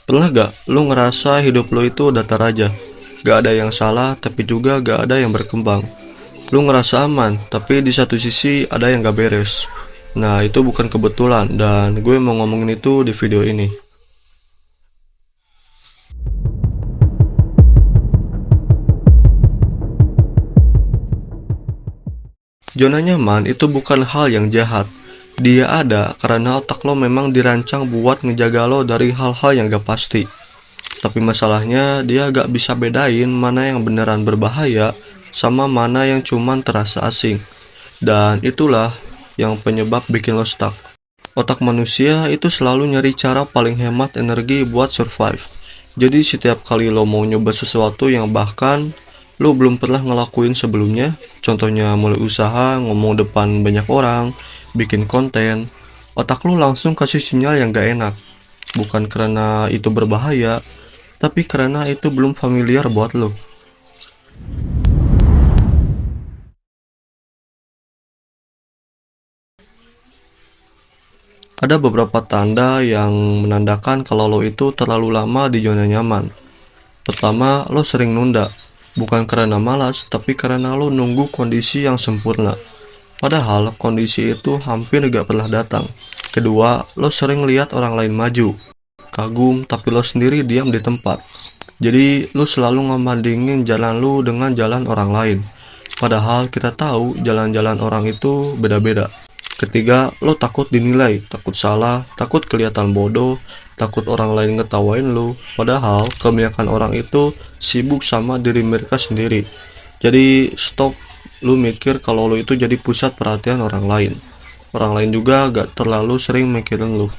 Pernah gak lu ngerasa hidup lu itu datar aja? Gak ada yang salah, tapi juga gak ada yang berkembang. Lu ngerasa aman, tapi di satu sisi ada yang gak beres. Nah, itu bukan kebetulan, dan gue mau ngomongin itu di video ini. Zona nyaman itu bukan hal yang jahat. Dia ada karena otak lo memang dirancang buat ngejaga lo dari hal-hal yang gak pasti. Tapi masalahnya dia gak bisa bedain mana yang beneran berbahaya sama mana yang cuman terasa asing. Dan itulah yang penyebab bikin lo stuck. Otak manusia itu selalu nyari cara paling hemat energi buat survive. Jadi setiap kali lo mau nyoba sesuatu yang bahkan lo belum pernah ngelakuin sebelumnya, contohnya mulai usaha, ngomong depan banyak orang, bikin konten, otak lo langsung kasih sinyal yang gak enak. Bukan karena itu berbahaya, tapi karena itu belum familiar buat lo. Ada beberapa tanda yang menandakan kalau lo itu terlalu lama di zona nyaman. Pertama, lo sering nunda. Bukan karena malas, tapi karena lo nunggu kondisi yang sempurna. Padahal kondisi itu hampir gak pernah datang. Kedua, lo sering lihat orang lain maju. Kagum, tapi lo sendiri diam di tempat. Jadi, lo selalu ngebandingin jalan lo dengan jalan orang lain. Padahal kita tahu jalan-jalan orang itu beda-beda. Ketiga, lo takut dinilai, takut salah, takut kelihatan bodoh, takut orang lain ngetawain lo. Padahal kebanyakan orang itu sibuk sama diri mereka sendiri. Jadi stop lu mikir kalau lo itu jadi pusat perhatian orang lain. Orang lain juga gak terlalu sering mikirin lo.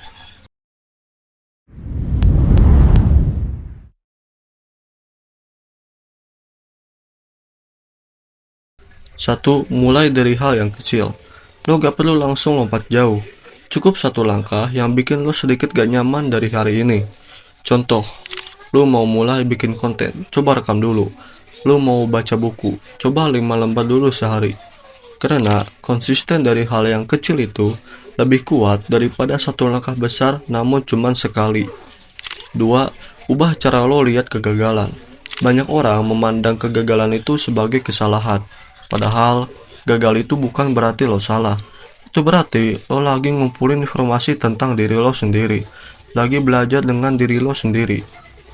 Satu, mulai dari hal yang kecil. Lo gak perlu langsung lompat jauh. Cukup satu langkah yang bikin lo sedikit gak nyaman dari hari ini. Contoh, lo mau mulai bikin konten, coba rekam dulu. Lo mau baca buku, coba 5 lembar dulu sehari. Karena konsisten dari hal yang kecil itu lebih kuat daripada satu langkah besar namun cuman sekali. Dua, ubah cara lo lihat kegagalan. Banyak orang memandang kegagalan itu sebagai kesalahan. Padahal gagal itu bukan berarti lo salah. Itu berarti lo lagi ngumpulin informasi tentang diri lo sendiri, lagi belajar dengan diri lo sendiri.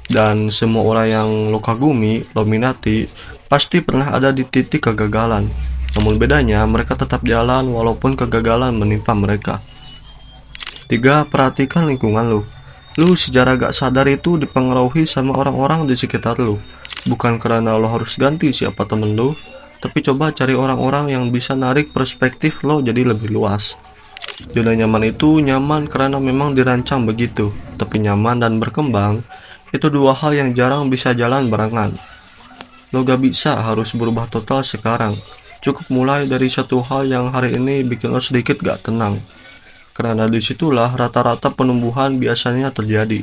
Dan semua orang yang lo kagumi, lo minati, pasti pernah ada di titik kegagalan. Namun bedanya mereka tetap jalan walaupun kegagalan menimpa mereka. Tiga, perhatikan lingkungan lo. Lu secara gak sadar itu dipengaruhi sama orang-orang di sekitar lu. Bukan karena lo harus ganti siapa temen lu, tapi coba cari orang-orang yang bisa narik perspektif lo jadi lebih luas. Zona nyaman itu nyaman karena memang dirancang begitu, tapi nyaman dan berkembang itu dua hal yang jarang bisa jalan barengan. Lo gak bisa harus berubah total sekarang. Cukup mulai dari satu hal yang hari ini bikin lo sedikit gak tenang. Karena disitulah rata-rata penumbuhan biasanya terjadi.